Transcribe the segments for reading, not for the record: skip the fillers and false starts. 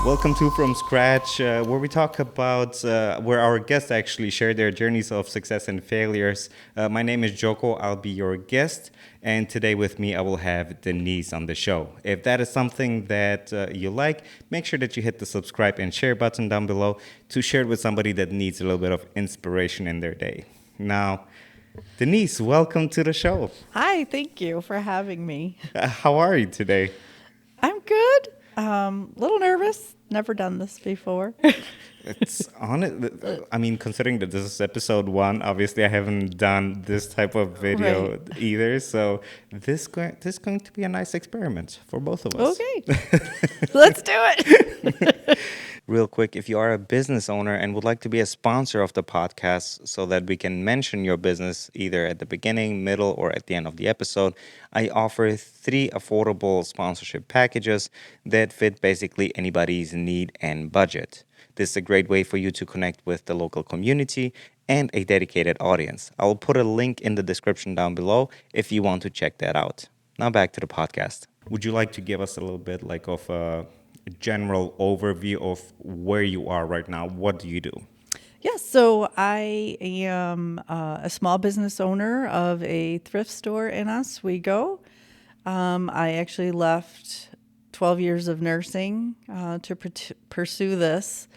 Welcome to From Scratch, where we talk about where our guests actually share their journeys of success and failures. My name is Gjoko. I'll be your guest. And today with me, I will have Denise on the show. If that is something that you like, make sure that you hit the subscribe and share button down below to share it with somebody that needs a little bit of inspiration in their day. Now, Denise, welcome to the show. Hi, thank you for having me. How are you today? I'm good. Little nervous. Never done this before. It's on it. I mean, considering that this is episode 1, obviously I haven't done this type of video Right. either. So this is going to be a nice experiment for both of us. Okay, let's do it. Real quick, if you are a business owner and would like to be a sponsor of the podcast so that we can mention your business either at the beginning, middle, or at the end of the episode, I offer 3 affordable sponsorship packages that fit basically anybody's need and budget. This is a great way for you to connect with the local community and a dedicated audience. I will put a link in the description down below if you want to check that out. Now back to the podcast. Would you like to give us a little bit like of a general overview of where you are right now? What do you do? Yes, so I am a small business owner of a thrift store in Oswego. I actually left 12 years of nursing to pursue this.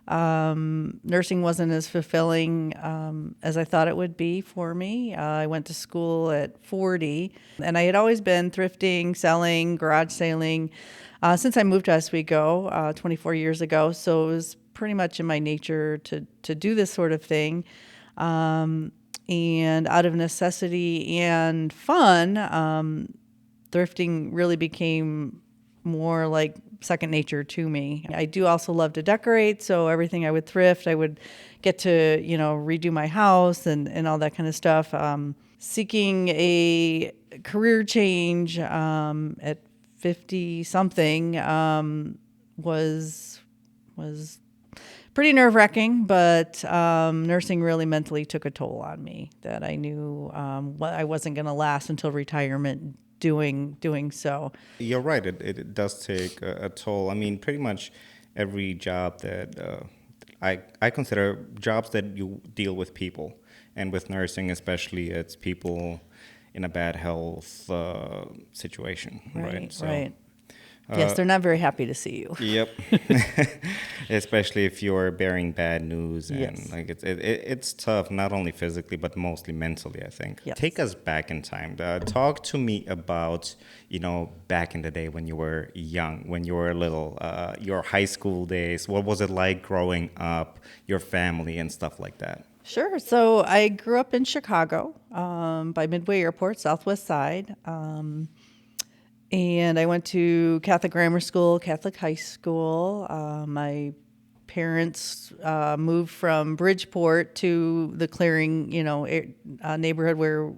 Nursing wasn't as fulfilling as I thought it would be for me. I went to school at 40, and I had always been thrifting, selling, garage sailing since I moved to Oswego 24 years ago. So it was pretty much in my nature to do this sort of thing. And out of necessity and fun, thrifting really became more like second nature to me. I do also love to decorate, so everything I would thrift, I would get to, redo my house and all that kind of stuff. Seeking a career change at 50 something was pretty nerve-wracking, but nursing really mentally took a toll on me that I knew I wasn't going to last until retirement doing so. You're right. It does take a toll. I mean, pretty much every job that I consider jobs that you deal with people, and with nursing especially, it's people in a bad health situation, right? Right. Yes, they're not very happy to see you. Yep. Especially if you're bearing bad news, and Yes. like it's tough, not only physically but mostly mentally, I think. Yes. Take us back in time. Talk to me about back in the day when you were young, when you were little, your high school days. What was it like growing up, your family and stuff like that? Sure. So I grew up in Chicago by Midway Airport, Southwest Side. And I went to Catholic grammar school, Catholic high school. My parents moved from Bridgeport to the Clearing, neighborhood where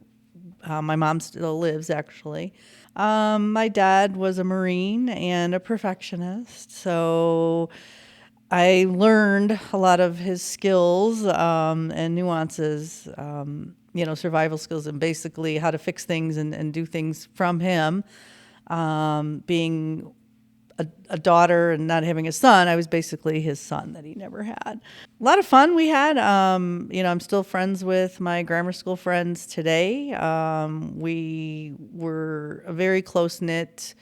my mom still lives, actually. My dad was a Marine and a perfectionist, so I learned a lot of his skills and nuances, survival skills, and basically how to fix things and do things from him. Being a daughter and not having a son, I was basically his son that he never had. A lot of fun we had. I'm still friends with my grammar school friends today. We were a very close-knit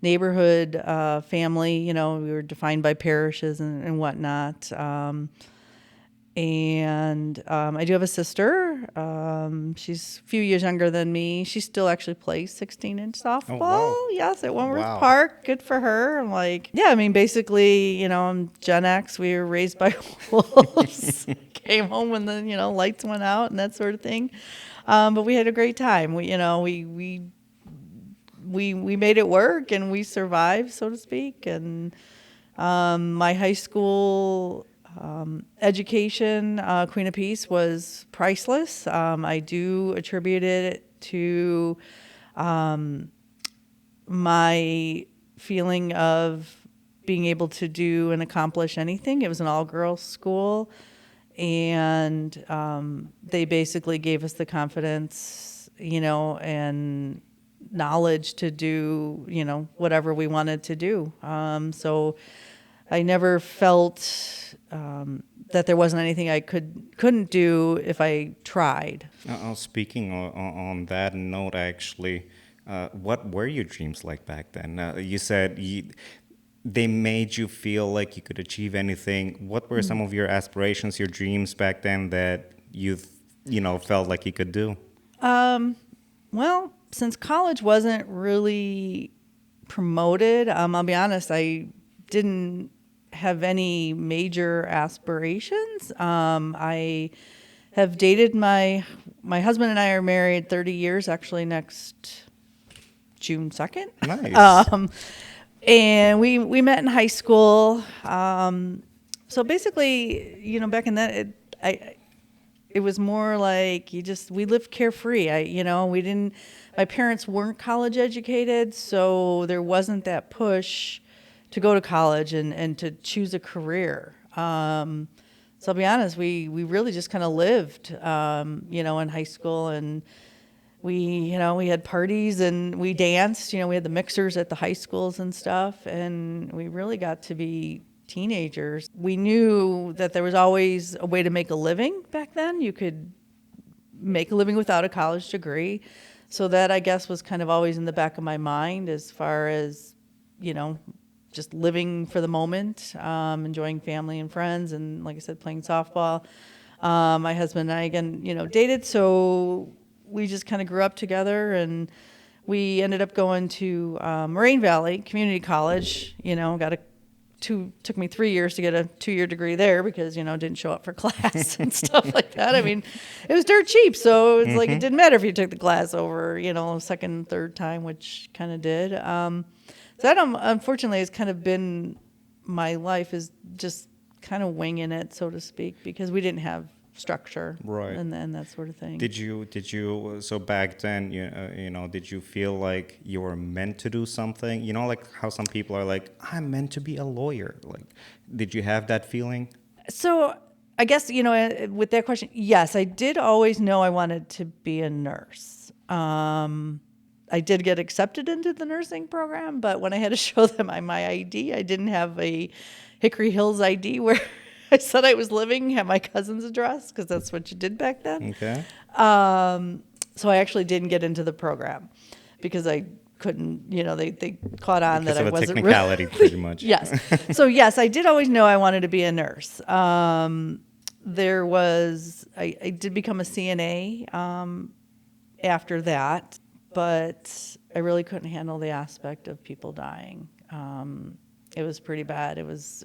neighborhood family. We were defined by parishes and whatnot. And I do have a sister. She's a few years younger than me. She still actually plays 16-inch softball. Oh, wow. Yes, at Wentworth Wow. Park. Good for her. I'm like, yeah, I mean, basically, I'm Gen X. We were raised by wolves. Came home when the, lights went out and that sort of thing. But we had a great time. We made it work and we survived, so to speak. And my high school education, Queen of Peace, was priceless. I do attribute it to my feeling of being able to do and accomplish anything. It was an all-girls school, and they basically gave us the confidence, and knowledge to do, whatever we wanted to do. So I never felt that there wasn't anything I couldn't do if I tried. Speaking on that note, actually, what were your dreams like back then? You said they made you feel like you could achieve anything. What were some of your aspirations, your dreams back then that felt like you could do? Well, since college wasn't really promoted, I'll be honest, I didn't have any major aspirations. I have dated my husband and I are married 30 years, actually next June 2nd. Nice. And we met in high school. So basically, back in that, it was more like we lived carefree. We didn't, my parents weren't college educated, so there wasn't that push to go to college and to choose a career. So I'll be honest, we really just kind of lived, in high school, and we had parties and we danced. We had the mixers at the high schools and stuff, and we really got to be teenagers. We knew that there was always a way to make a living back then. You could make a living without a college degree. So that, I guess, was kind of always in the back of my mind as far as, just living for the moment, enjoying family and friends, and like I said, playing softball. My husband and I, again, dated, so we just kind of grew up together, and we ended up going to Moraine Valley Community College. Took me 3 years to get a 2-year degree there because, didn't show up for class and stuff like that. I mean, it was dirt cheap, so it's like it didn't matter if you took the class over, second, third time, which kind of did. So that, unfortunately, has kind of been my life, is just kind of winging it, so to speak, because we didn't have structure, Right. and that sort of thing. Did you so back then did you feel like you were meant to do something? Like how some people are like, I'm meant to be a lawyer. Like, did you have that feeling? So I guess, with that question, yes, I did always know I wanted to be a nurse. I did get accepted into the nursing program, but when I had to show them my ID, I didn't have a Hickory Hills ID where I said I was living, have my cousin's address, because that's what you did back then. Okay. So I actually didn't get into the program because I couldn't, they caught on Because that I of a wasn't technicality, pretty much. Yes. So yes, I did always know I wanted to be a nurse. I did become a CNA after that, but I really couldn't handle the aspect of people dying. It was pretty bad. I was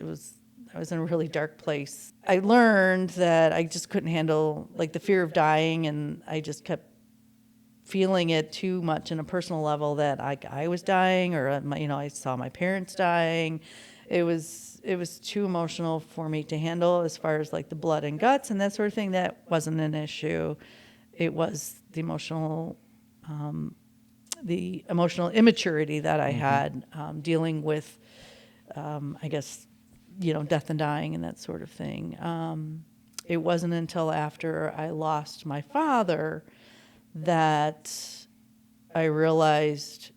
in a really dark place. I learned that I just couldn't handle the fear of dying, and I just kept feeling it too much in a personal level, that I was dying, or I saw my parents dying. It was too emotional for me to handle, as far as the blood and guts and that sort of thing. That wasn't an issue. It was the emotional immaturity that I had dealing with, I guess, death and dying and that sort of thing. It wasn't until after I lost my father that I realized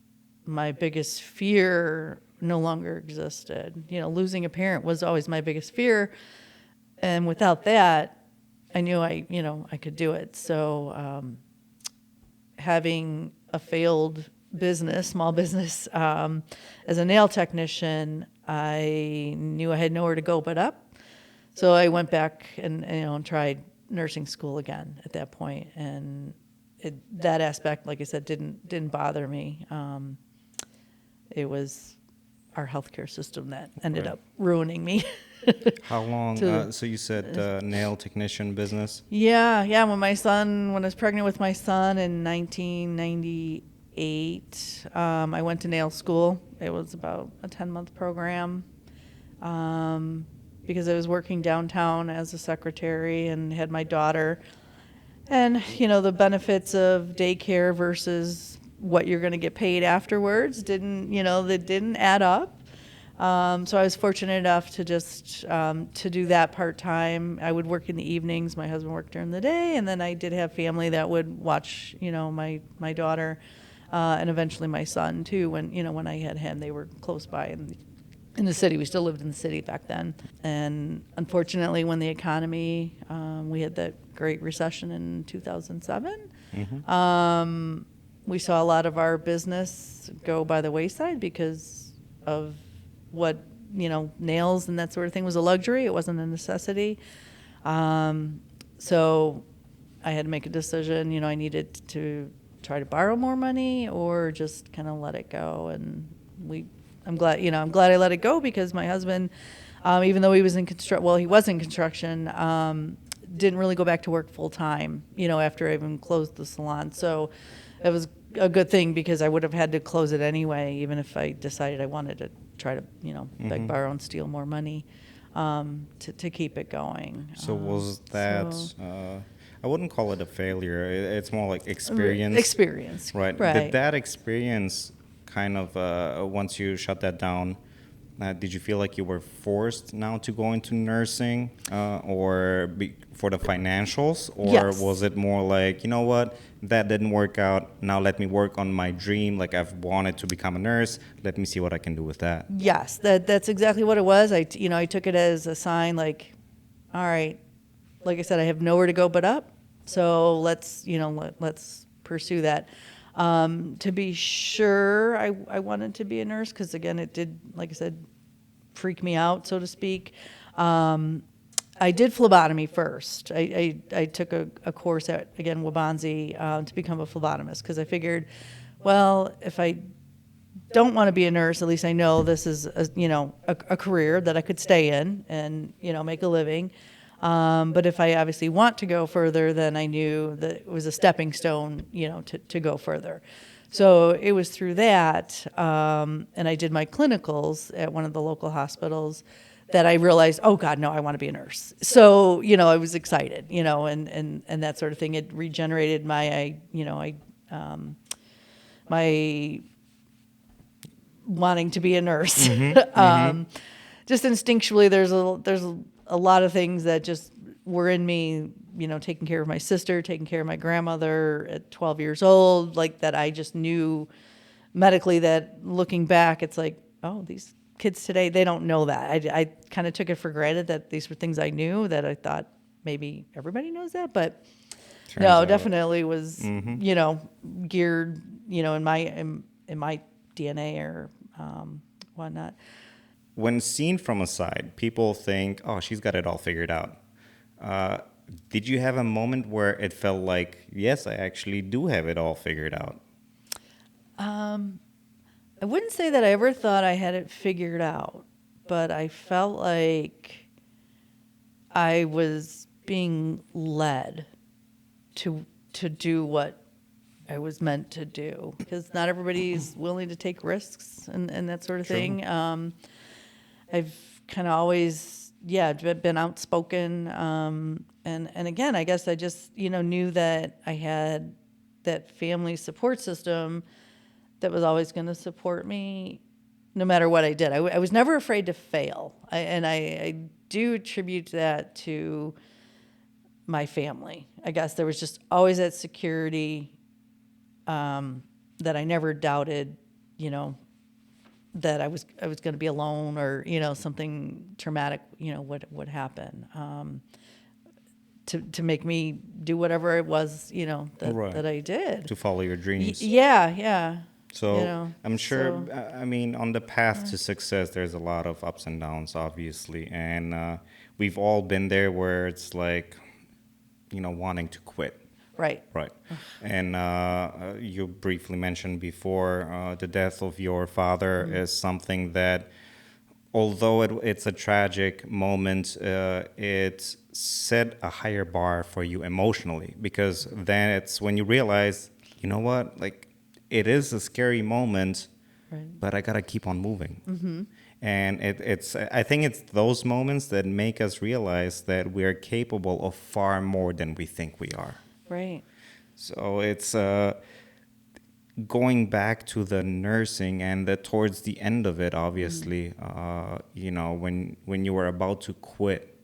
my biggest fear no longer existed. Losing a parent was always my biggest fear, and without that, I knew I could do it. So having a failed business, small business, as a nail technician, I knew I had nowhere to go but up. So I went back and tried nursing school again at that point, and that aspect, like I said, didn't bother me. It was our healthcare system that ended up ruining me. How long? So you said nail technician business? Yeah. When I was pregnant with my son in 1998, I went to nail school. It was about a 10-month program, because I was working downtown as a secretary and had my daughter. And, the benefits of daycare versus what you're going to get paid afterwards didn't add up. So I was fortunate enough to just to do that part-time. I would work in the evenings. My husband worked during the day, and then I did have family that would watch, my daughter, and eventually my son too. When I had him, they were close by, and in the city. We still lived in the city back then. And unfortunately, when the economy, we had that Great Recession in 2007, we saw a lot of our business go by the wayside because of what, nails and that sort of thing was a luxury. It wasn't a necessity. So I had to make a decision. I needed to try to borrow more money or just kind of let it go. And I'm glad I let it go, because my husband, even though he was in he was in construction, didn't really go back to work full time, after I even closed the salon. So it was a good thing, because I would have had to close it anyway, even if I decided I wanted to try to, beg, borrow, and steal more money, to keep it going. So was that, I wouldn't call it a failure. It's more like experience. Experience. Right. Did that experience kind of, once you shut that down, did you feel like you were forced now to go into nursing, for the financials? Or Yes. was it more like, you know what, that didn't work out. Now let me work on my dream. Like, I've wanted to become a nurse. Let me see what I can do with that. Yes, that's exactly what it was. I took it as a sign, like, all right, like I said, I have nowhere to go but up. So let's pursue that. To be sure, I wanted to be a nurse, because again, it did, like I said, freak me out, so to speak. I did phlebotomy first. I took a course at, again, Wabanzi, to become a phlebotomist, because I figured, well, if I don't want to be a nurse, at least I know this is a career that I could stay in and make a living. But if I obviously want to go further, then I knew that it was a stepping stone, to go further. So it was through that, and I did my clinicals at one of the local hospitals, that I realized, oh God, no, I want to be a nurse. So, I was excited, and that sort of thing. It regenerated my wanting to be a nurse. Just instinctually, there's a lot of things that just were in me, taking care of my sister, taking care of my grandmother at 12 years old, like that I just knew medically, that looking back, it's like, oh, these kids today, they don't know that. I kind of took it for granted that these were things I knew, that I thought maybe everybody knows that, but Turns no, out. definitely was, geared, in my DNA or whatnot. When seen from a side, people think, oh, she's got it all figured out. Did you have a moment where it felt like, yes, I actually do have it all figured out? I wouldn't say that I ever thought I had it figured out, but I felt like I was being led to do what I was meant to do, because not everybody's willing to take risks and that sort of thing. I've kind of always, been outspoken. And again, I guess I just, knew that I had that family support system that was always going to support me no matter what I did. I was never afraid to fail. I do attribute that to my family. I guess there was just always that security, that I never doubted, that I was going to be alone, or something traumatic would happen, to make me do whatever it was Right. that I did. To follow your dreams. Yeah. So I'm sure, I mean, on the path to success, there's a lot of ups and downs, obviously. And we've all been there, where it's like, wanting to quit. Right. Right. And you briefly mentioned before, the death of your father is something that, although it's a tragic moment, it set a higher bar for you emotionally, because then it's when you realize, you know what, like, it is a scary moment, Right. but I gotta keep on moving. And I think it's those moments that make us realize that we're capable of far more than we think we are. Right. So it's going back to the nursing, and towards the end of it, obviously, when you were about to quit,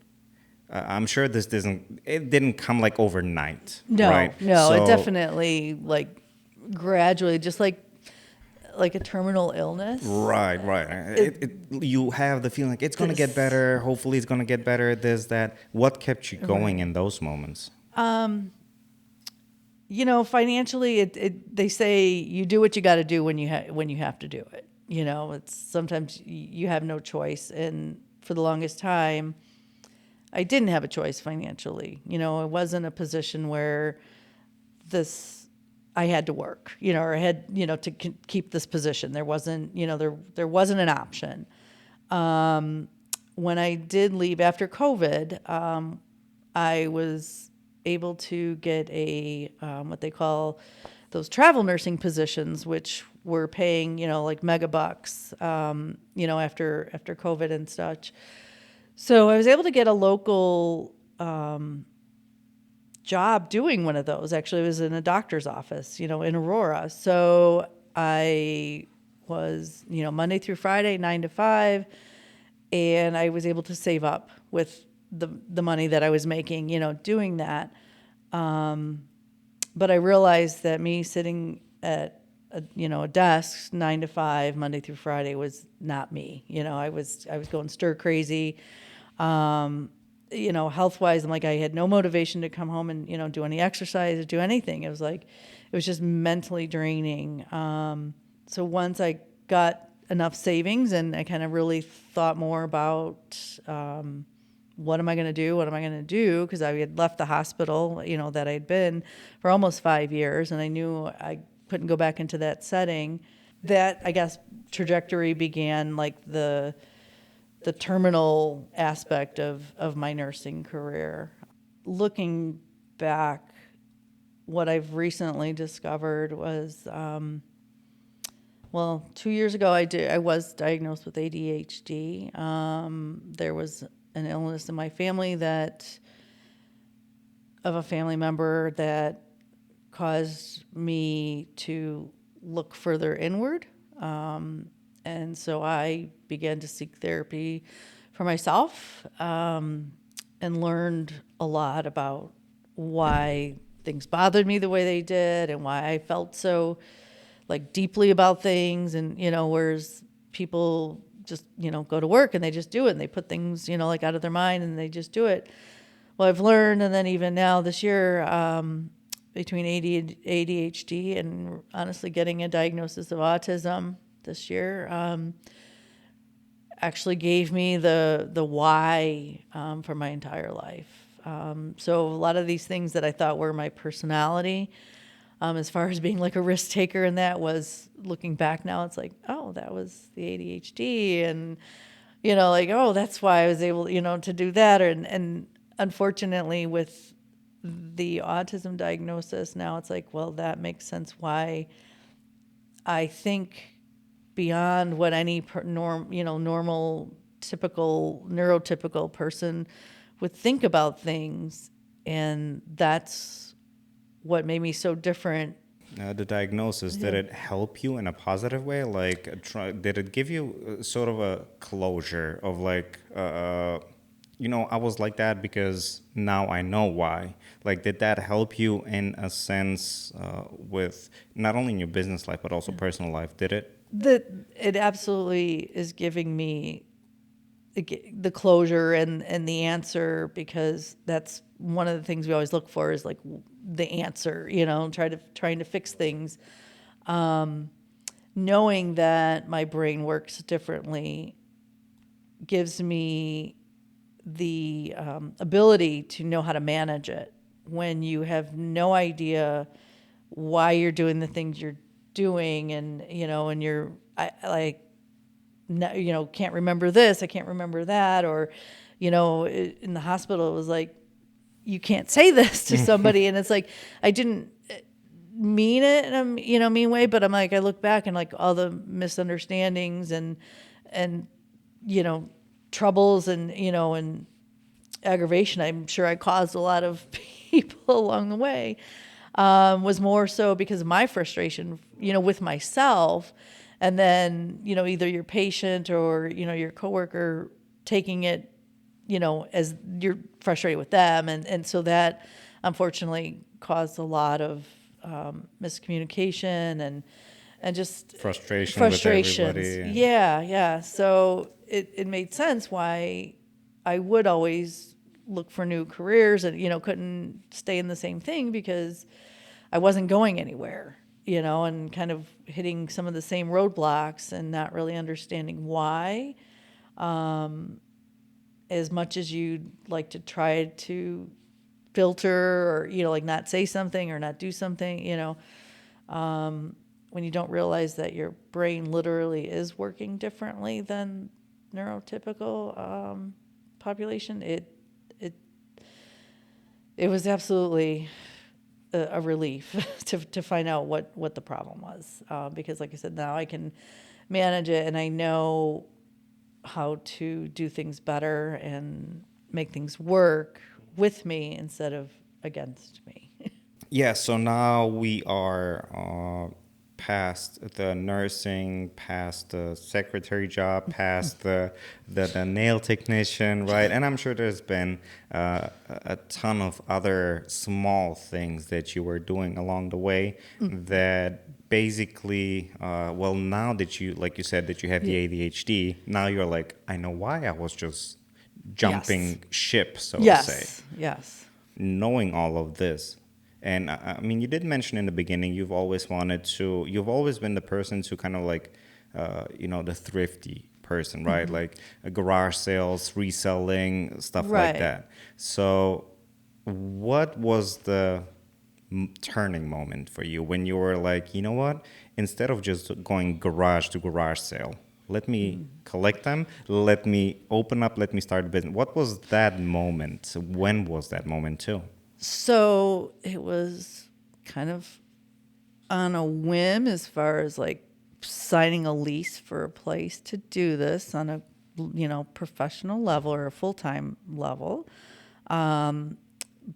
I'm sure it didn't come like overnight. No, right? no, So, it definitely, like, gradually, just like like a terminal illness. Right, right. You have the feeling like it's going to get This, better. Hopefully, it's going to get better. This, that. What kept you going right. in those moments? Financially, they say you do what you got to do when you have to do it. It's sometimes you have no choice, and for the longest time, I didn't have a choice financially. I was in a position where this I had to work, or I had, to keep this position. There wasn't, there wasn't an option. When I did leave after COVID, I was able to get a what they call those travel nursing positions, which were paying, like mega bucks, after COVID and such. So I was able to get a local job doing one of those. Actually, it was in a doctor's office, in Aurora. So I was, Monday through Friday, 9 to 5, and I was able to save up with the money that I was making, doing that. But I realized that me sitting at a desk 9 to 5 Monday through Friday was not me. I was going stir crazy. Health wise, I'm like, I had no motivation to come home and, do any exercise or do anything. It was just mentally draining. So once I got enough savings and I kind of really thought more about, what am I going to do? What am I going to do? Because I had left the hospital, that I'd been for almost 5 years, and I knew I couldn't go back into that setting. That, I guess, trajectory began like the terminal aspect of my nursing career. Looking back, what I've recently discovered was, 2 years ago I was diagnosed with ADHD. There was an illness in my family of a family member that caused me to look further inward. And so I began to seek therapy for myself, and learned a lot about why things bothered me the way they did and why I felt so like deeply about things. And, whereas people just, go to work and they just do it and they put things, like out of their mind and they just do it. Well, I've learned, and then even now this year, between ADHD and honestly getting a diagnosis of autism this year, actually gave me the why for my entire life. So a lot of these things that I thought were my personality, as far as being like a risk taker, and that was looking back now, it's like, oh, that was the ADHD, and like, oh, that's why I was able, to do that. And unfortunately, with the autism diagnosis now, it's like, well, that makes sense why I think beyond what any normal, typical, neurotypical person would think about things. And that's what made me so different. The diagnosis, did it help you in a positive way? Like, did it give you sort of a closure of like, I was like that because now I know why. Like, did that help you in a sense with not only in your business life, but also personal life? Did it? It absolutely is giving me the closure and the answer, because that's one of the things we always look for is like the answer, trying to fix things. Knowing that my brain works differently gives me the ability to know how to manage it when you have no idea why you're doing the things you're doing, and and can't remember this, I can't remember that, or in the hospital it was like, you can't say this to somebody, and it's like, I didn't mean it in a mean way, but I'm like, I look back and like all the misunderstandings and troubles and aggravation I'm sure I caused a lot of people along the way, was more so because of my frustration, with myself. And then, either your patient or, your coworker taking it, as you're frustrated with them. And so that unfortunately caused a lot of miscommunication and just Frustration with frustrations. everybody. Yeah, yeah. So it made sense why I would always look for new careers and, couldn't stay in the same thing because I wasn't going anywhere, and kind of hitting some of the same roadblocks and not really understanding why. As much as you'd like to try to filter or, like not say something or not do something, when you don't realize that your brain literally is working differently than neurotypical population, it it was absolutely a relief to find out what the problem was, because like I said, now I can manage it and I know how to do things better and make things work with me instead of against me. Yeah, so now we are past the nursing, past the secretary job, past the nail technician, right? And I'm sure there's been a ton of other small things that you were doing along the way that basically, well, now that you, like you said, that you have the ADHD, now you're like, I know why I was just Yes. jumping ship, so to say, Yes. Yes. knowing all of this. And I mean, you did mention in the beginning you've always been the person to kind of like, the thrifty person, right? Like garage sales, reselling, stuff like Right. that. So, what was the turning moment for you when you were like, you know what? Instead of just going garage to garage sale, let me collect them, let me open up, let me start a business. What was that moment? When was that moment too? So it was kind of on a whim as far as like signing a lease for a place to do this on a professional level or a full-time level.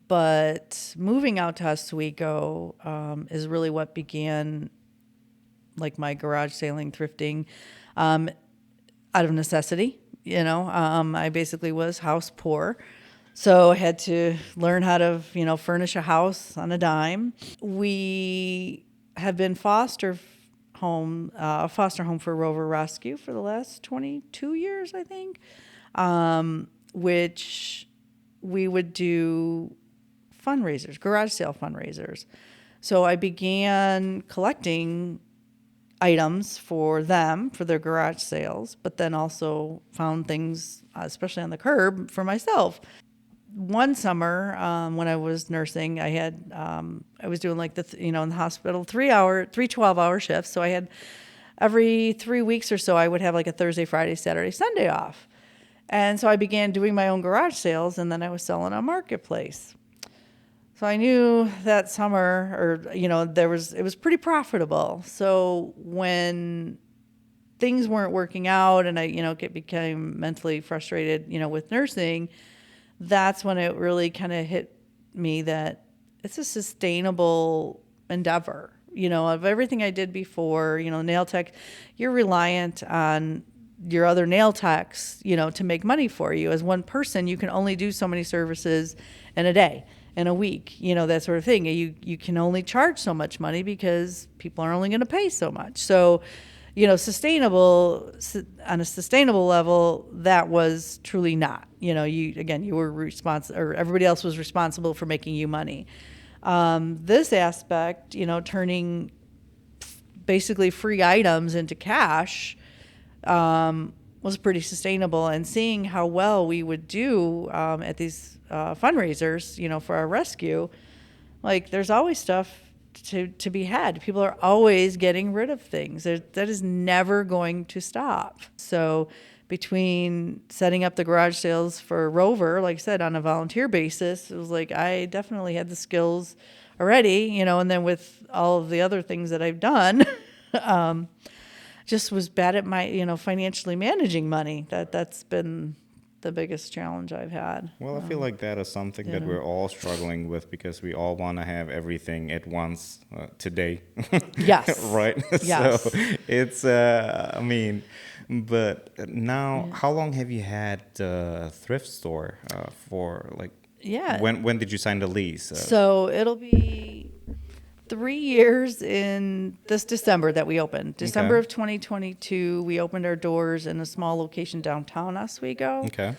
But moving out to Oswego is really what began like my garage sailing thrifting out of necessity. I basically was house poor. So I had to learn how to, furnish a house on a dime. We have been a foster home for Rover Rescue for the last 22 years, I think, which we would do fundraisers, garage sale fundraisers. So I began collecting items for them for their garage sales, but then also found things, especially on the curb, for myself. One summer, when I was nursing, I was doing like in the hospital 12-hour shifts. So I had every 3 weeks or so, I would have like a Thursday, Friday, Saturday, Sunday off. And so I began doing my own garage sales, and then I was selling on Marketplace. So I knew that summer, or it was pretty profitable. So when things weren't working out, and I became mentally frustrated, with nursing, that's when it really kind of hit me that it's a sustainable endeavor. Of everything I did before, nail tech, you're reliant on your other nail techs, to make money for you. As one person, you can only do so many services in a day, in a week, that sort of thing. You can only charge so much money because people are only going to pay so much. So, sustainable on a sustainable level, that was truly not. You were responsible, or everybody else was responsible for making you money. This aspect, turning basically free items into cash, was pretty sustainable, and seeing how well we would do at these fundraisers, for our rescue, like there's always stuff to be had. People are always getting rid of things. That is never going to stop. So between setting up the garage sales for Rover, like I said, on a volunteer basis, it was like I definitely had the skills already, and then with all of the other things that I've done, just was bad at my, financially managing money. That's been the biggest challenge I've had. Well, I feel like that is something that we're all struggling with because we all want to have everything at once today. Yes. Right? Yes. So it's, but now, how long have you had the thrift store for? Like, Yeah. when did you sign the lease? So it'll be 3 years in this December that we opened. December Okay. of 2022, we opened our doors in a small location downtown Oswego. Okay.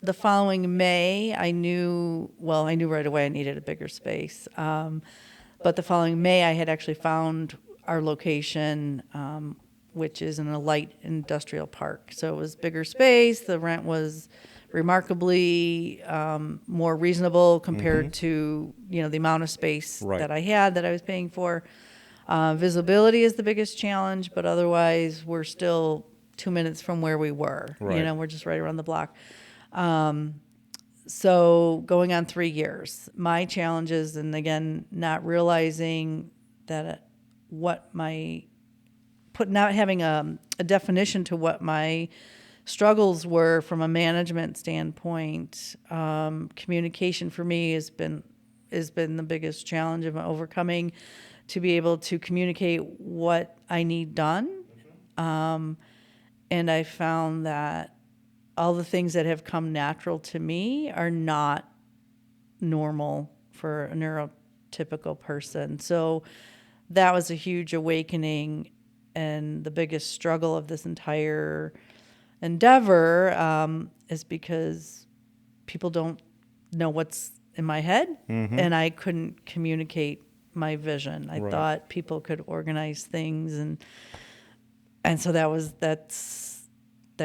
The following May, I knew right away I needed a bigger space. But the following May, I had actually found our location, which is in a light industrial park. So it was bigger space. The rent was remarkably more reasonable compared to the amount of space Right. that I had that I was paying for. Visibility is the biggest challenge, but otherwise we're still 2 minutes from where we were. Right. We're just right around the block. So going on 3 years, my challenges, and again, not realizing that not having a definition to what my struggles were from a management standpoint. Communication for me has been the biggest challenge of overcoming, to be able to communicate what I need done. And I found that all the things that have come natural to me are not normal for a neurotypical person. So that was a huge awakening, and the biggest struggle of this entire endeavor is because people don't know what's in my head, and I couldn't communicate my vision. I Right. thought people could organize things, and so that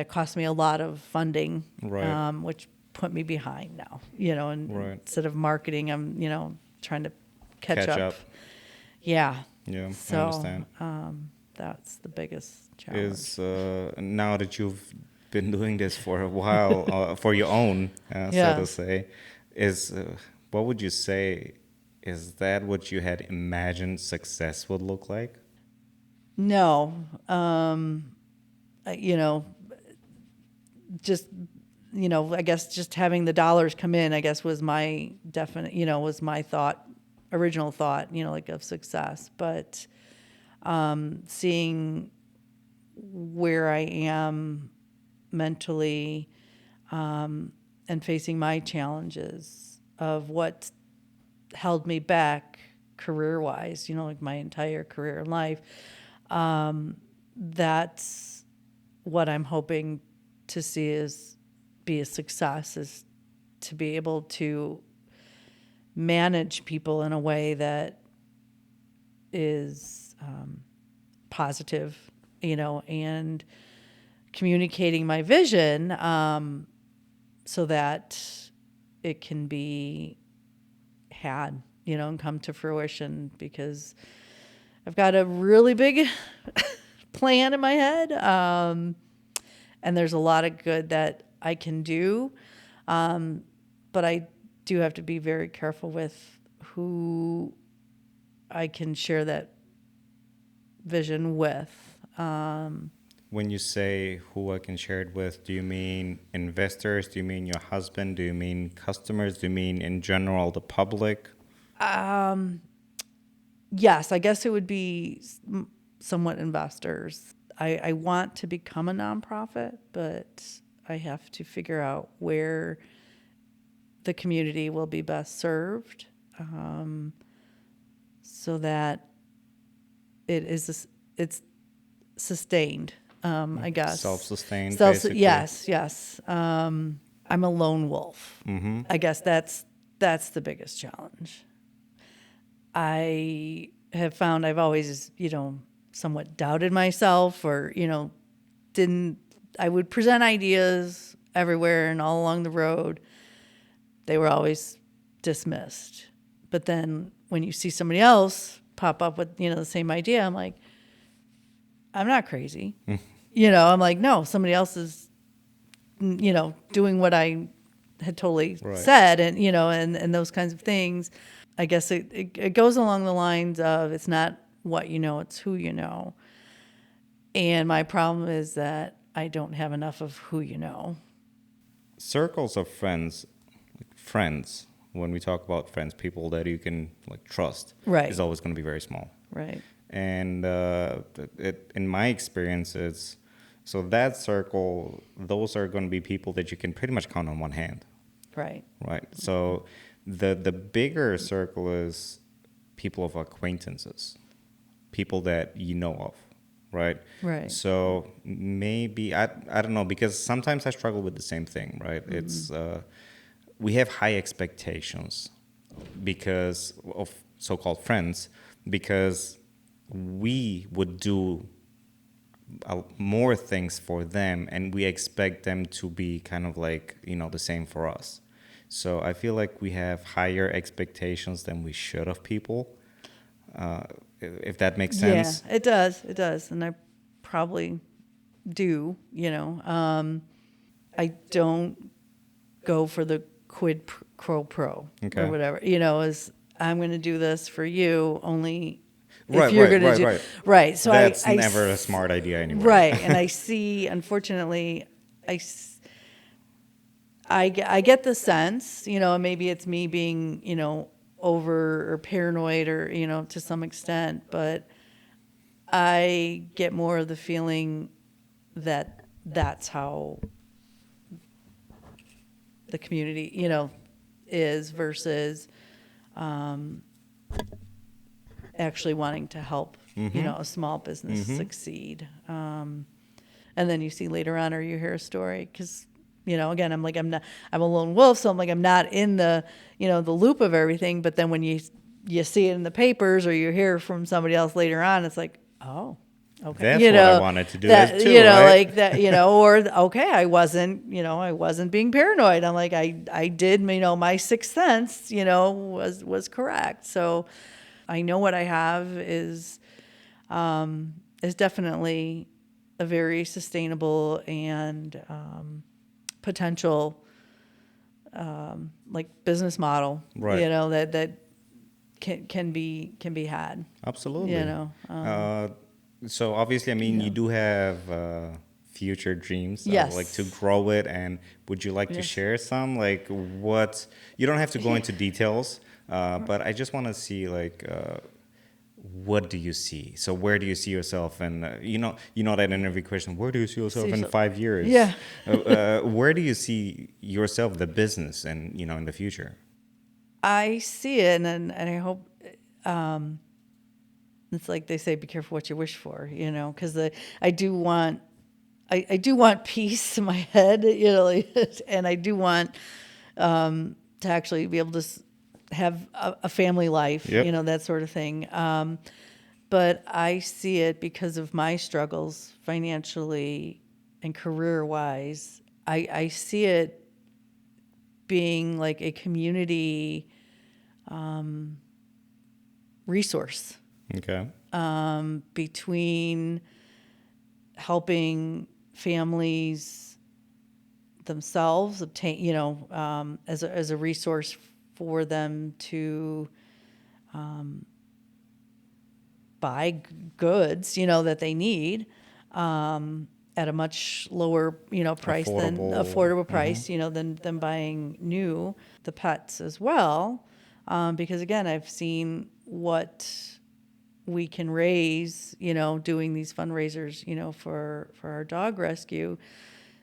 cost me a lot of funding, Right. which put me behind now. And Right. instead of marketing, I'm trying to catch Catch up. up. Yeah. Yeah, I So understand. that's the biggest challenge. Is now that you've been doing this for a while, for your own, so to Yes. say, is what would you say? Is that what you had imagined success would look like? No, just I guess just having the dollars come in, I guess, was my definite, was my original thought, like, of success. But seeing where I am mentally, and facing my challenges of what held me back career-wise, like my entire career in life, that's what I'm hoping to see be a success, is to be able to manage people in a way that is positive, and communicating my vision, so that it can be had, and come to fruition, because I've got a really big plan in my head, and there's a lot of good that I can do, but I do have to be very careful with who I can share that vision with. When you say who I can share it with, do you mean investors? Do you mean your husband? Do you mean customers? Do you mean in general the public? Yes, I guess it would be somewhat investors. I want to become a nonprofit, but I have to figure out where the community will be best served, so that it's sustained. I guess Self-sustained, basically. Yes. I'm a lone wolf. I guess that's the biggest challenge. I have found I've always, somewhat doubted myself, or, I would present ideas everywhere and all along the road. They were always dismissed. But then when you see somebody else pop up with, the same idea, I'm like, I'm not crazy. I'm like, no, somebody else is, doing what I had totally Right. said, and, and those kinds of things. I guess it goes along the lines of, it's not what you know, it's who you know. And my problem is that I don't have enough of who you know. Circles of friends, when we talk about friends, people that you can trust, Right. is always going to be very small. Right. And in my experience, so that circle, those are going to be people that you can pretty much count on one hand. Right. Right. So the bigger circle is people of acquaintances, people that you know of, right? Right. So maybe I don't know, because sometimes I struggle with the same thing, right? It's we have high expectations because of so-called friends, because we would do more things for them, and we expect them to be kind of like, the same for us. So I feel like we have higher expectations than we should of people, uh, if that makes Yeah, sense. it does. It does. And I probably do, I don't go for the quid pro or Okay. whatever, is I'm going to do this for you only if Right, you're right, going to right, do right. right. So That's never a smart idea anyway. right. And I see, unfortunately, I, s- I get the sense, and maybe it's me being, over or paranoid or, to some extent, but I get more of the feeling that that's how the community, is versus actually wanting to help, a small business succeed. And then you see later on, or you hear a story, because, again, I'm a lone wolf, so I'm not in the, the loop of everything. But then when you see it in the papers or you hear from somebody else later on, it's like, oh, okay, That's what I wanted to do as too, right? like that, or okay, I wasn't being paranoid. I'm like, I did, my sixth sense, was correct. So I know what I have is definitely a very sustainable and potential like business model, Right. that can be had, Absolutely. um, Uh, so obviously, I mean, you yeah. do have future dreams, like to Yes. grow it. And would you like to Yes. share some? Like, what? You don't have to go into details, but I just want to see, like, what do you see? So where do you see yourself? And that interview question: where do you see yourself See, in so 5 years? yeah. Where do you see yourself, the business, and in the future? I see it, and I hope it's like they say, be careful what you wish for, because I do want I do want peace in my head, and I do want to actually be able to have a family life, Yep. that sort of thing. But I see it because of my struggles financially and career wise. I see it being like a community resource Okay. between helping families themselves obtain, as a resource for them to buy goods, that they need, at a much lower, price than Affordable. affordable price, than buying new. The pets as well, because again, I've seen what we can raise, doing these fundraisers, for our dog rescue.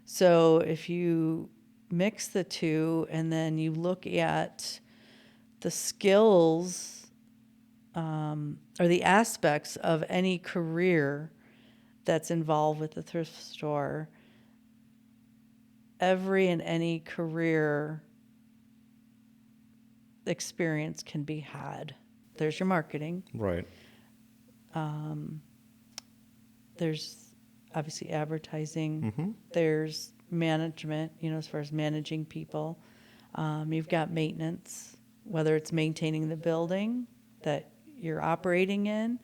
So if you mix the two and then you look at the skills or the aspects of any career that's involved with the thrift store, every and any career experience can be had. There's your marketing. Right. There's obviously advertising. Mm-hmm. There's management, as far as managing people. You've got maintenance, whether it's maintaining the building that you're operating in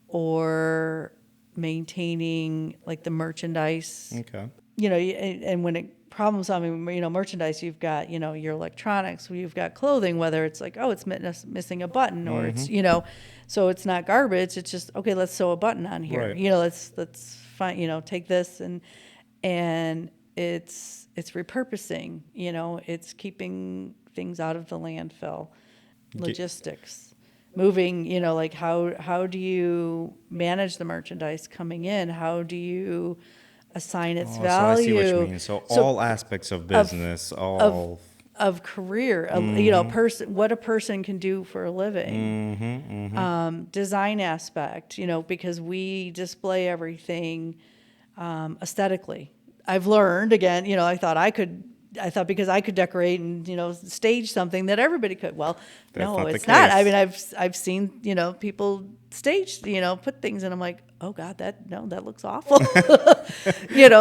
or maintaining like the merchandise. Okay. And when it problem solving, merchandise, you've got, your electronics, you've got clothing, whether it's like, oh, it's missing a button or it's, so it's not garbage. It's just, okay, let's sew a button on here. Right. Let's find, take this and it's repurposing, it's keeping things out of the landfill, logistics, moving, like how do you manage the merchandise coming in? How do you assign its Oh, so I see what you value? mean. So So all aspects of of business, of all. of career, what a person can do for a living. Design aspect, because we display everything aesthetically. I've learned again, I thought because I could decorate and stage something that everybody could. Well, That's no, not the it's not. I case. mean, I've seen people stage put things, and I'm like, oh God, that looks awful.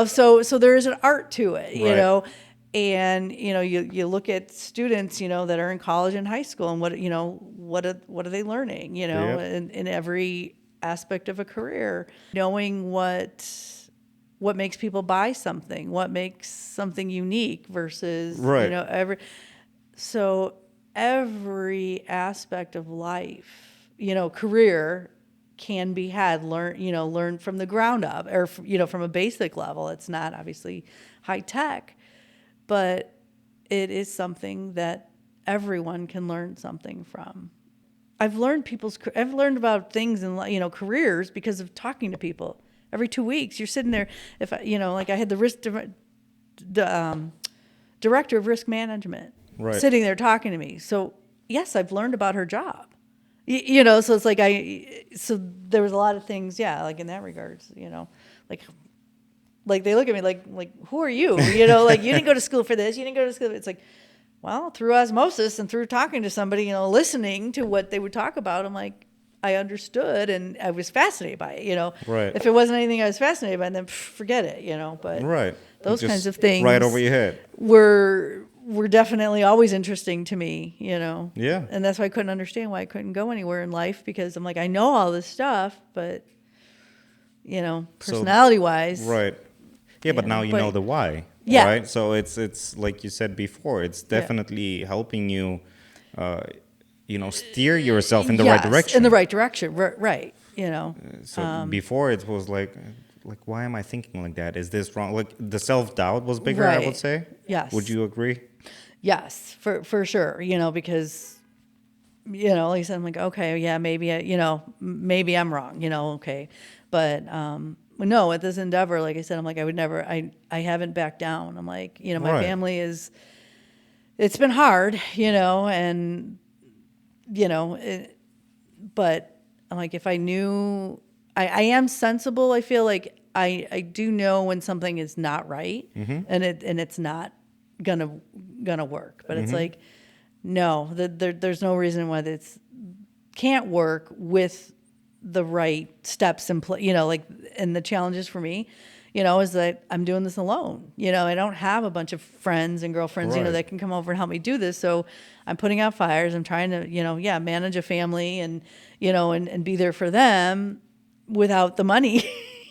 So there is an art to it, Right. and you look at students that are in college and high school, and what are they learning, Yep. in every aspect of a career, knowing what makes people buy something, what makes something unique versus, Right. so every aspect of life, career can be learned from the ground up, or, from a basic level. It's not obviously high tech, but it is something that everyone can learn something from. I've learned about things in, careers because of talking to people. Every 2 weeks, you're sitting there. If like I had the director of risk management Right. sitting there talking to me. So yes, I've learned about her job. So it's like so there was a lot of things, yeah, like in that regards, like they look at me like who are you? Like you didn't go to school for this, you didn't go to school. It's like, well, through osmosis and through talking to somebody, listening to what they would talk about, I'm like, I understood and I was fascinated by it. Right. If it wasn't anything I was fascinated by, then forget it. But Right. those kinds Just of things right over your head. were definitely always interesting to me, Yeah. and that's why I couldn't understand why I couldn't go anywhere in life, because I'm like, I know all this stuff, but So personality wise, right. Yeah, but now you know but the why. yeah, Right. So it's like you said before. It's yeah. definitely helping you, steer yourself in the right Yes, in the direction. right direction, right. So before it was like why am I thinking like that? Is this wrong? Like the self doubt was bigger, I would Right. say. Would Yes. you agree? Yes, for sure. Because like I said, I'm like, okay, yeah, maybe I'm wrong. Okay, but no, at this endeavor, like I said, I'm like, I would never. I haven't backed down. I'm like, my Right. family it's been hard, and but I'm like, if I knew, I am sensible. I feel like I do know when something is not right, and it's not gonna work. But it's like, no, there's no reason why this can't work with the right steps in place. And the challenges for me, is that I'm doing this alone. I don't have a bunch of friends and girlfriends, Right. that can come over and help me do this. So I'm putting out fires. I'm trying to, manage a family and, and be there for them without the money.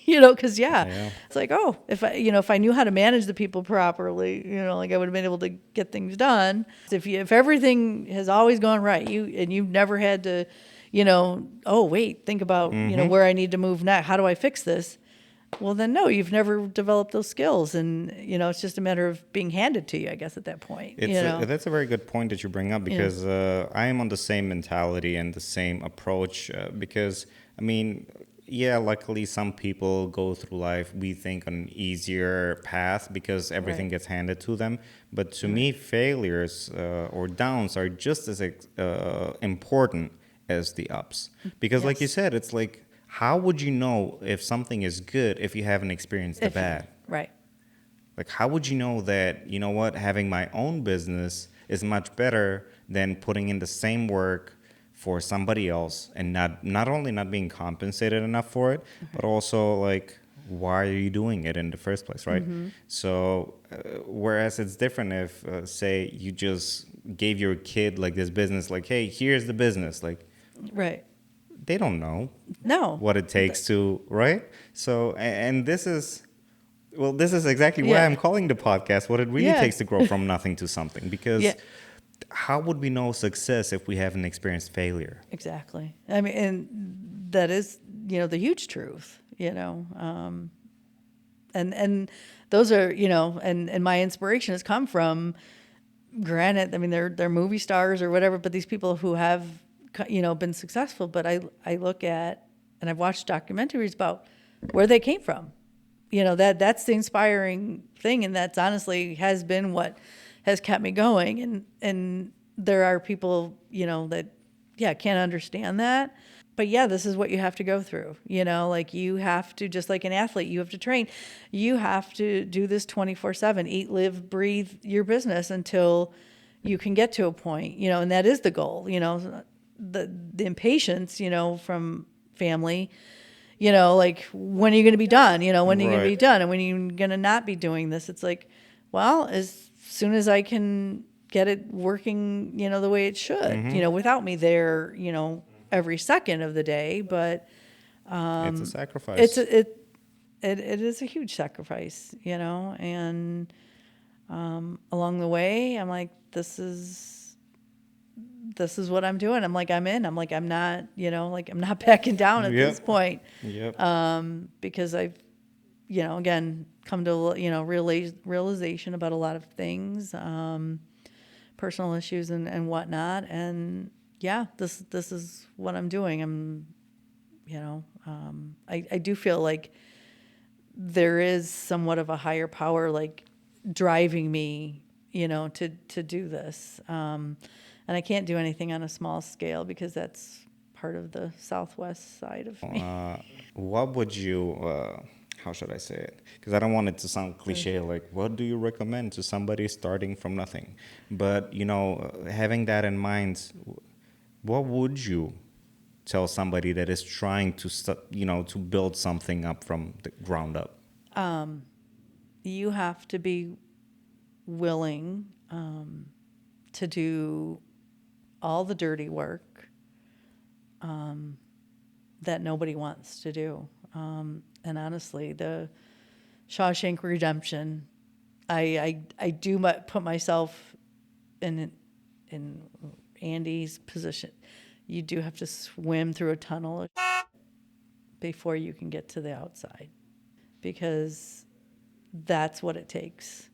Because Yeah. it's like, oh, if I knew how to manage the people properly, like I would have been able to get things done. If everything has always gone right, you've never had to, oh wait, think about where I need to move next. How do I fix this? Well, then no, you've never developed those skills, and it's just a matter of being handed to you, I guess, at that point. That's a very good point that you bring up because I am on the same mentality and the same approach because, I mean, yeah, luckily some people go through life, we think, on an easier path because everything Right. gets handed to them. But to me, failures or downs are just as important as the ups. Because, like you Yes. said, it's like, how would you know if something is good if you haven't experienced the bad? Right. Like, how would you know that, you know what, having my own business is much better than putting in the same work for somebody else and not only not being compensated enough for it, but also, like, why are you doing it in the first place, right? So, whereas it's different if, say, you just gave your kid, like, this business, like, hey, here's the business. Like, Right. they don't know No. what it takes to, right? So, and this is, well, this is exactly why Yeah. I'm calling the podcast what it really Yeah. takes to grow from nothing to something. Because Yeah. how would we know success if we haven't experienced failure? Exactly. I mean, and that is, the huge truth, and those are, and my inspiration has come from, granted, I mean, they're movie stars or whatever, but these people who have, been successful, but I look at, and I've watched documentaries about where they came from. That's the inspiring thing, and that's honestly has been what has kept me going. And there are people, that, yeah, can't understand that. But yeah, this is what you have to go through. Like you have to, just like an athlete, you have to train. You have to do this 24/7, eat, live, breathe your business until you can get to a point, and that is the goal, the impatience, from family, like, when are you going to be done? When are you going to be Right. done? And when are you going to not be doing this? It's like, well, as soon as I can get it working, the way it should, without me there, every second of the day. But It's a it's sacrifice. a, it is a huge sacrifice, and along the way, I'm like, this is what I'm doing. I'm like, I'm like, I'm not, like, I'm not backing down at this Yep. point. Yep. Because I've, again, come to, realization about a lot of things, personal issues and whatnot. And yeah, this is what I'm doing. I do feel like there is somewhat of a higher power, like, driving me, to do this. And I can't do anything on a small scale because that's part of the Southwest side of me. Uh, what would you, how should I say it? Because I don't want it to sound cliche, like, what do you recommend to somebody starting from nothing? But, having that in mind, what would you tell somebody that is trying to, to build something up from the ground up? You have to be willing to do all the dirty work that nobody wants to do. And honestly, the Shawshank Redemption, I do put myself in Andy's position. You do have to swim through a tunnel before you can get to the outside, because that's what it takes.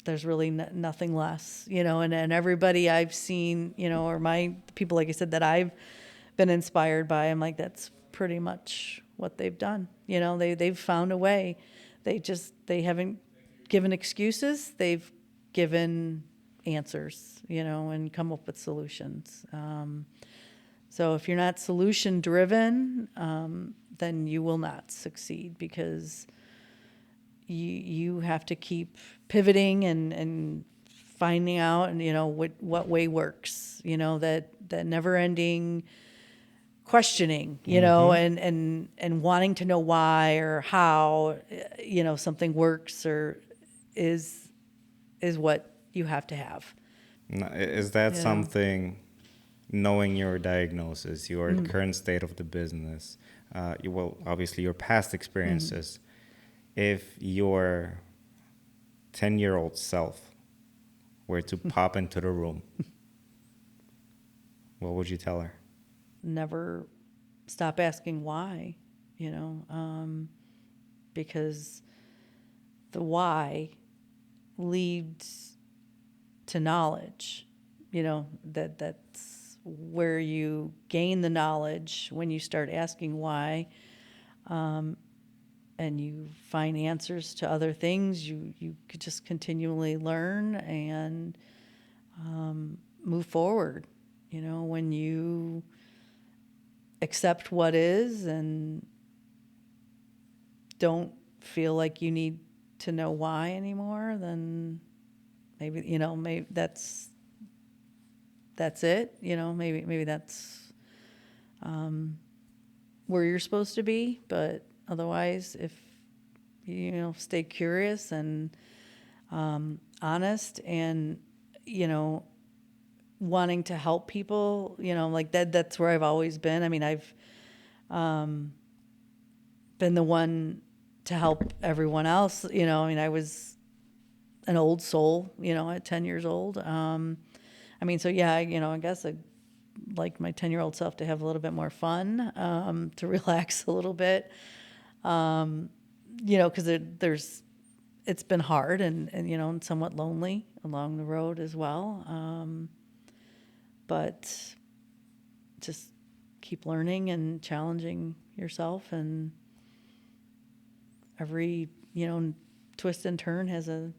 There's really nothing less, and everybody I've seen, or my people, like I said, that I've been inspired by, I'm like, that's pretty much what they've done. They've found a way. They haven't given excuses. They've given answers, and come up with solutions. So if you're not solution driven, then you will not succeed, because you have to keep pivoting and finding out, and what way works, that never ending questioning, and wanting to know why or how, something works or is what you have to have. Is that you know something, knowing your diagnosis, your Mm. current state of the business, well, obviously your past experiences, if your 10-year-old self were to pop into the room, what would you tell her? Never stop asking why, because the why leads to knowledge. That's where you gain the knowledge, when you start asking why, and you find answers to other things. You could just continually learn and move forward. When you accept what is and don't feel like you need to know why anymore, then maybe that's it. Maybe that's where you're supposed to be. But otherwise, if stay curious and honest, and wanting to help people, like that's where I've always been. I mean, I've been the one to help everyone else. I mean, I was an old soul, at 10 years old. I mean, so yeah, I guess I'd like my 10-year-old self to have a little bit more fun, to relax a little bit, because it's been hard and somewhat lonely along the road as well. But just keep learning and challenging yourself, and every, twist and turn has a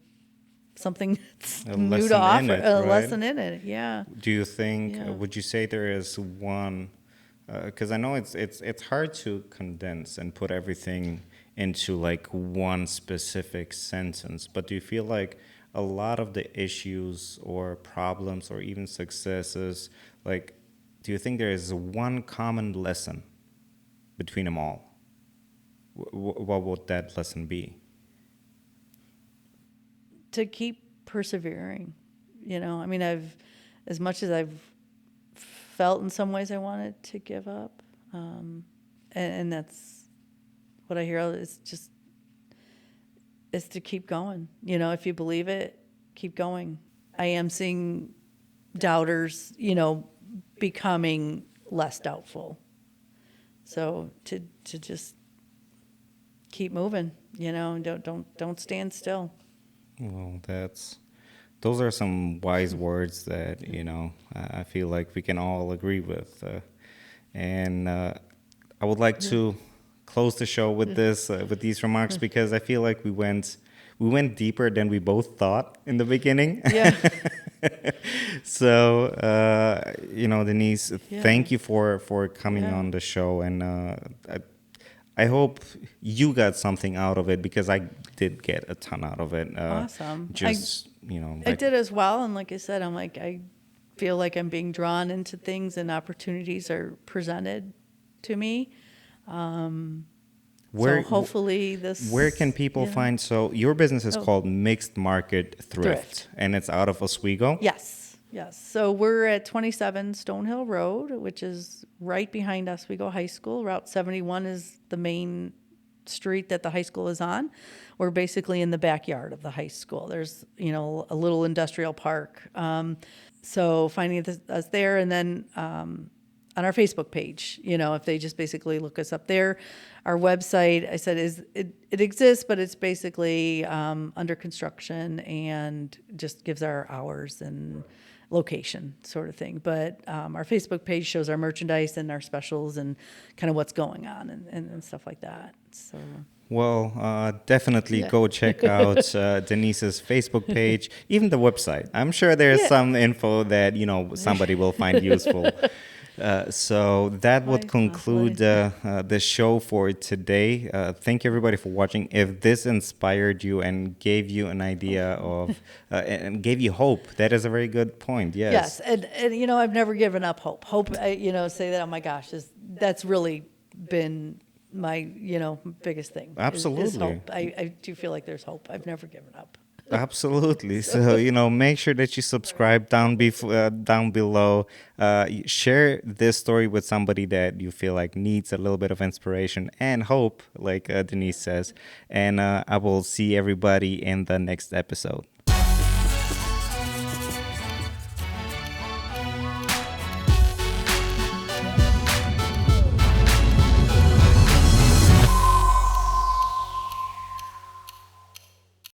something that's A new to lesson in offer, it, a right? lesson in it. Yeah. Do you think? Yeah. Would you say there is one? Because I know it's hard to condense and put everything into like one specific sentence. But do you feel like a lot of the issues or problems or even successes, like, do you think there is one common lesson between them all? What would that lesson be? To keep persevering. I mean, as much as I've felt in some ways I wanted to give up, and that's what I hear is just is to keep going. If you believe it, keep going. I am seeing doubters, becoming less doubtful. So to just keep moving, and don't stand still. Well, those are some wise words that I feel like we can all agree with, and I would like to close the show with this with these remarks because I feel like we went deeper than we both thought in the beginning. Yeah. So Denise, Yeah. thank you for coming Yeah. on the show, and I hope you got something out of it because I did get a ton out of it. Awesome. Just I like, did as well, and like I said, I feel like I'm being drawn into things, and opportunities are presented to me. where So hopefully this. where can people find? So your business is Oh. called Mixed Market Thrift, and it's out of Oswego. Yes, yes. So we're at 27 StoneHill Road, which is right behind Oswego High School. Route 71 is the main street that the high school is on. We're basically in the backyard of the high school. There's, a little industrial park. So finding us there, and then on our Facebook page, if they just basically look us up there. Our website, I said, it exists, but it's basically under construction and just gives our hours and location sort of thing. But our Facebook page shows our merchandise and our specials and kind of what's going on and stuff like that. So. Well, definitely go check out Denise's Facebook page, even the website. I'm sure there's some info that somebody will find useful. So that would conclude the show for today. Thank you everybody for watching. If this inspired you and gave you an idea of and gave you hope, that is a very good point. Yes. Yes, and I've never given up hope. Hope, say that. Oh my gosh, that's really been my biggest thing. Absolutely. Is hope. I do feel like there's hope. I've never given up. Absolutely. So, make sure that you subscribe down below. Share this story with somebody that you feel like needs a little bit of inspiration and hope, like Denise says. And I will see everybody in the next episode.